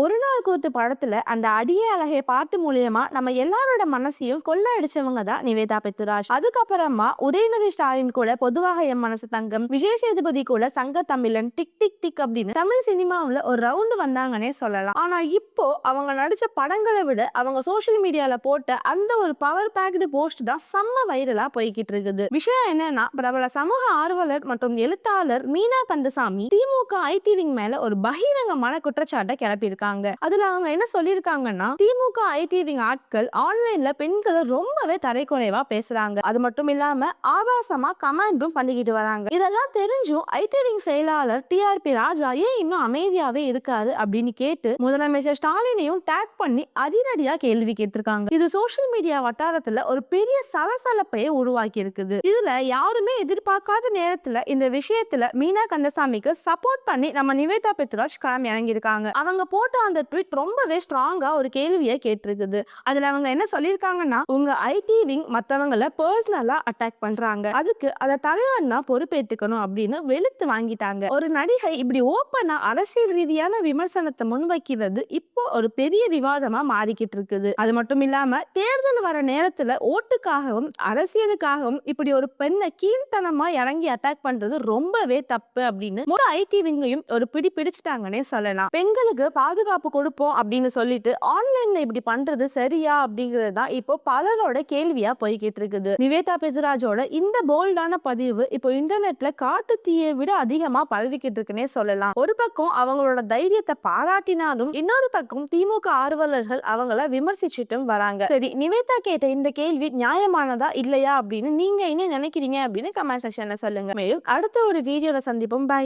ஒரு நாள் கூத்து படத்துல அந்த அடியே அழகே பாட்டு மூலியமா நம்ம எல்லாரோட மனசையும் கொள்ளையடிச்சவங்க தான் நிவேதா பெத்துராஜ். அதுக்கப்புறமா உதயநிதி ஸ்டாலின் கூட பொதுவாக என் மனசு தங்கம், விஜய் சேதுபதி கூட சங்க தமிழன், டிக் டிக் டிக் அப்படின்னு தமிழ் சினிமாவுல ஒரு ரவுண்டு வந்தாங்கன்னே சொல்லலாம். ஆனா இப்போ அவங்க நடிச்ச படங்களை விட அவங்க சோசியல் மீடியால போட்ட அந்த ஒரு பவர் பேக்டு போஸ்ட் தான் செம்ம வைரலா போய்கிட்டு இருக்குது. விஷயம் என்னன்னா, பிரபல சமூக ஆர்வலர் மற்றும் எழுத்தாளர் மீனா கந்தசாமி திமுக ஐடி விங் மேல ஒரு பகிரங்கமான குற்றச்சாட்டை கிளப்பியிருக்காங்க. அதுல அவங்க என்ன சொல்லியிருக்காங்கன்னா, திமுக ஐடி விங் ஆட்கள் ஆன்லைன்ல பெண்களை ரொம்பவே தரைக்குறைவா பேசுறாங்க. அது மட்டும் இல்லாம ஆபாசமா கமெண்டும் பண்ணிக்கிட்டு வராங்க. இதெல்லாம் தெரிஞ்சும் ஐடி விங் செயலாளர் டிஆர்பி ராஜா ஏன் இன்னும் அமைதியாவே இருக்காரு அப்படின்னு கேட்டு முதலமைச்சர் ஸ்டாலினையும் டேக் பண்ணி அதிரடியா கேள்வி கேட்டிருக்காங்க. இது சோசியல் மீடியா வட்டாரத்துல ஒரு பெரிய சலசலப்பையை உருவாக்கி இருக்குது. இதுல யாருமே எதிர்பார்க்காத நேரத்துல இந்த விஷயத்துல மீனா கந்தசாமிக்கு சப்போர்ட் பண்ணி நம்ம நிவேதா பெத்ராஜ் களம் இறங்கியிருக்காங்க. அவங்க போட்ட அந்த ட்வீட் ரொம்பவே ஸ்ட்ராங்கா ஒரு கேள்வியை கேட்டிருக்குது. அதுல அவங்க என்ன சொல்லியிருக்காங்கன்னா, உங்க ஐடி விங் மத்தவங்களை பர்சனலா அட்டாக் பண்றாங்க, அதுக்கு அதை தலைவன் தான் பொறுப்பேற்றுக்கணும் அப்படின்னு வெளுத்து வாங்கிட்டாங்க. ஒரு நடிகை இப்படி ஓப்பனா அரசியல் ரீதியான விமர்சனத்தை முன்வைக்கிறது இப்போ ஒரு பெரிய விவாதமா மாறிக்கிட்டு இருக்குது. அது மட்டும் இல்லாம தேர்தல் வர நேரத்துல ஓட்டுக்காகவும் அரசியலுக்காகவும் இப்படி ஒரு பெண்ணை கீழ்த்தனமா இறங்கி அட்டாக் பண்றது ரொம்பவே தப்பு அப்படின்னு ஐடி விங்கையும் ஒரு பிடி பிடிச்சிட்டாங்கன்னே சொல்லலாம். பெண்களுக்கு பாதுகாப்பு கொடுப்போம் அப்படின்னு சொல்லிட்டு ஆன்லைன்ல இப்படி பண்றது சரியா அப்படிங்கிறது தான் இப்போ பலரோட கேள்வியா போய்கிட்டு இருக்குது. நிவேதா பெத்ராஜோட இந்த போல்டான பதிவு இப்போ இன்டர்நெட்ல காட்டு தீயை விட அதிகமா பரவிக்கிட்டு இருக்குன்னே சொல்லலாம். ஒரு பக்கம் அவங்களோட தைரியத்தை பாராட்டினாலும் இன்னொரு பக்கம் திமுக ஆர்வலர்கள் அவங்கள விமர்சிச்சுட்டும் வராங்க. சரி, நிவேதா கேட்ட இந்த கேள்வி நியாயமானதா இல்லையா அப்படின்னு நீங்க என்ன நினைக்கிறீங்க அப்படின்னு கமெண்ட் செக்ஷன்ல சொல்லுங்க. மேலும் அடுத்த ஒரு வீடியோல சந்திப்போம். பை.